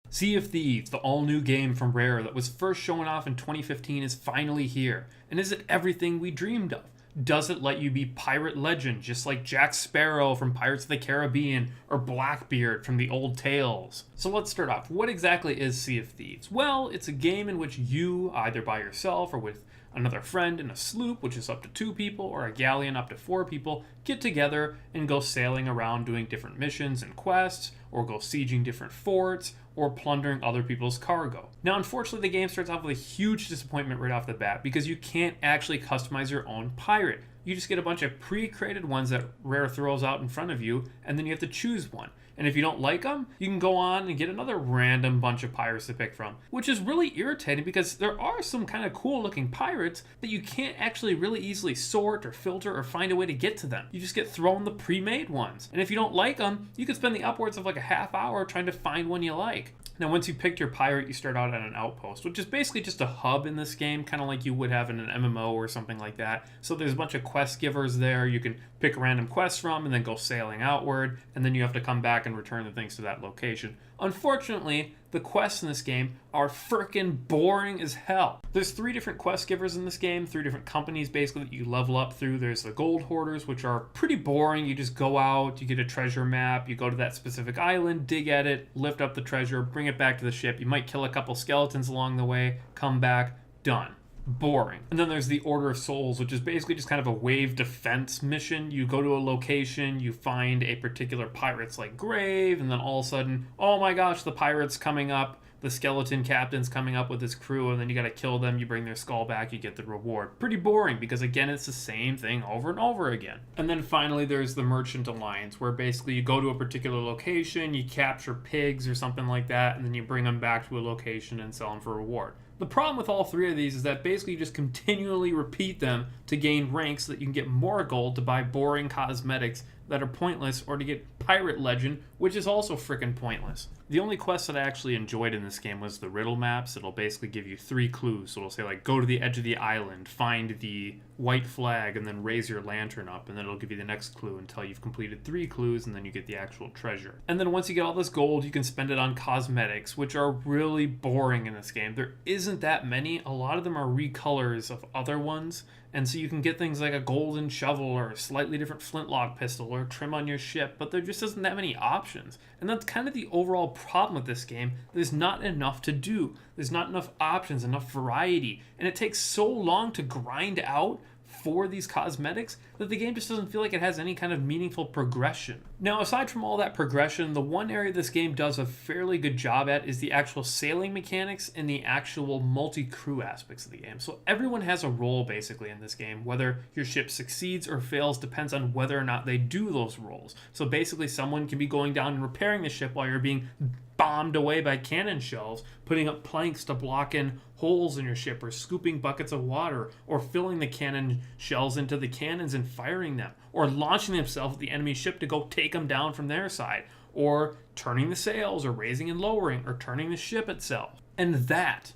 Sea of Thieves, the all-new game from Rare that was first shown off in 2015, is finally here. And is it everything we dreamed of? Does it let you be pirate legend, just like Jack Sparrow from Pirates of the Caribbean or Blackbeard from the old tales? So let's start off. What exactly is Sea of Thieves? Well, it's a game in which you, either by yourself or with another friend in a sloop, which is up to 2 people, or a galleon up to 4 people, get together and go sailing around doing different missions and quests, or go sieging different forts, or plundering other people's cargo. Now, unfortunately, the game starts off with a huge disappointment right off the bat because you can't actually customize your own pirate. You just get a bunch of pre-created ones that Rare throws out in front of you, and then you have to choose one. And if you don't like them, you can go on and get another random bunch of pirates to pick from, which is really irritating because there are some kind of cool looking pirates that you can't actually really easily sort or filter or find a way to get to them. You just get thrown the pre-made ones. And if you don't like them, you could spend the upwards of like a half hour trying to find one you like. Now, once you picked your pirate, you start out at an outpost, which is basically just a hub in this game, kind of like you would have in an MMO or something like that. So there's a bunch of quest givers there you can pick random quests from and then go sailing outward, and then you have to come back and return the things to that location. Unfortunately, the quests in this game are frickin' boring as hell. There's 3 different quest givers in this game, 3 different companies basically that you level up through. There's the gold hoarders, which are pretty boring. You just go out, you get a treasure map, you go to that specific island, dig at it, lift up the treasure, bring it back to the ship. You might kill a couple skeletons along the way, come back, done. Boring. And then there's the Order of Souls, which is basically just kind of a wave defense mission. You go to a location, you find a particular pirate's like grave, and then all of a sudden, oh my gosh, the pirate's coming up, the skeleton captain's coming up with his crew, and then you gotta kill them, you bring their skull back, you get the reward. Pretty boring, because again, it's the same thing over and over again. And then finally, there's the Merchant Alliance, where basically you go to a particular location, you capture pigs or something like that, and then you bring them back to a location and sell them for a reward. The problem with all 3 of these is that basically you just continually repeat them to gain ranks so that you can get more gold to buy boring cosmetics that are pointless, or to get pirate legend, which is also freaking pointless. The only quest that I actually enjoyed in this game was the riddle maps. It'll basically give you 3 clues. So it'll say like, go to the edge of the island, find the white flag, and then raise your lantern up, and then it'll give you the next clue until you've completed 3 clues, and then you get the actual treasure. And then once you get all this gold, you can spend it on cosmetics, which are really boring in this game. There isn't that many. A lot of them are recolors of other ones, and so you can get things like a golden shovel or a slightly different flintlock pistol or trim on your ship, but there just isn't that many options. And that's kind of the overall problem with this game. There's not enough to do. There's not enough options, enough variety, and it takes so long to grind out for these cosmetics that the game just doesn't feel like it has any kind of meaningful progression. Now, aside from all that progression, the one area this game does a fairly good job at is the actual sailing mechanics and the actual multi-crew aspects of the game. So everyone has a role basically in this game. Whether your ship succeeds or fails depends on whether or not they do those roles. So basically someone can be going down and repairing the ship while you're being bombed away by cannon shells, putting up planks to block in holes in your ship, or scooping buckets of water, or filling the cannon shells into the cannons and firing them, or launching themselves at the enemy ship to go take them down from their side, or turning the sails, or raising and lowering, or turning the ship itself. And that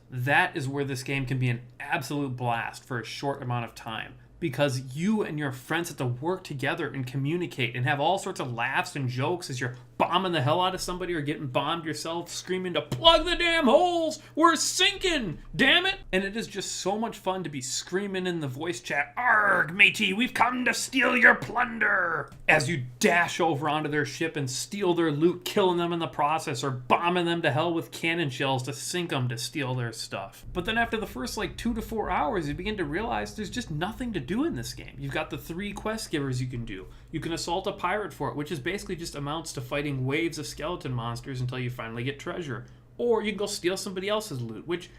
is where this game can be an absolute blast for a short amount of time, because you and your friends have to work together and communicate and have all sorts of laughs and jokes as you're bombing the hell out of somebody or getting bombed yourself, screaming to plug the damn holes, we're sinking, damn it. And it is just so much fun to be screaming in the voice chat, arg matey, we've come to steal your plunder, as you dash over onto their ship and steal their loot, killing them in the process, or bombing them to hell with cannon shells to sink them to steal their stuff. But then after the first like 2 to 4 hours, you begin to realize there's just nothing to do in this game. You've got the 3 quest givers you can do. You can assault a pirate fort, which is basically just amounts to fighting waves of skeleton monsters until you finally get treasure. Or you can go steal somebody else's loot, which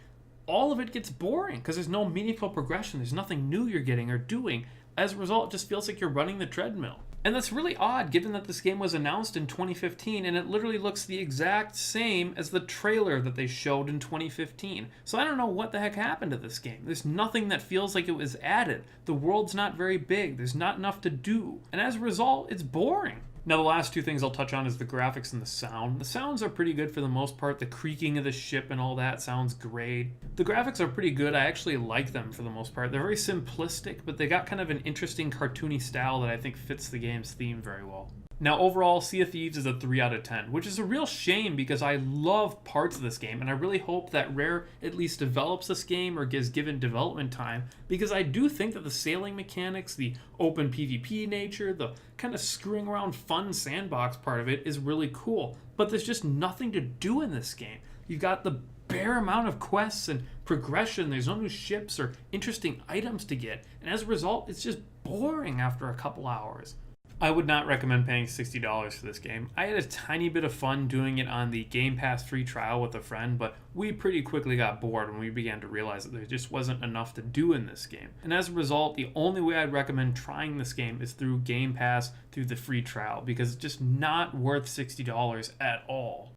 all of it gets boring because there's no meaningful progression. There's nothing new you're getting or doing. As a result, it just feels like you're running the treadmill. And that's really odd given that this game was announced in 2015 and it literally looks the exact same as the trailer that they showed in 2015. So I don't know what the heck happened to this game. There's nothing that feels like it was added. The world's not very big. There's not enough to do. And as a result, it's boring. Now, the last 2 things I'll touch on is the graphics and the sound. The sounds are pretty good for the most part. The creaking of the ship and all that sounds great. The graphics are pretty good. I actually like them for the most part. They're very simplistic, but they got kind of an interesting cartoony style that I think fits the game's theme very well. Now, overall, Sea of Thieves is a 3 out of 10, which is a real shame because I love parts of this game, and I really hope that Rare at least develops this game or gives given development time, because I do think that the sailing mechanics, the open PvP nature, the kind of screwing around fun sandbox part of it is really cool. But there's just nothing to do in this game. You've got the bare amount of quests and progression. There's no new ships or interesting items to get, and as a result, it's just boring after a couple hours. I would not recommend paying $60 for this game. I had a tiny bit of fun doing it on the Game Pass free trial with a friend, but we pretty quickly got bored when we began to realize that there just wasn't enough to do in this game. And as a result, the only way I'd recommend trying this game is through Game Pass through the free trial, because it's just not worth $60 at all.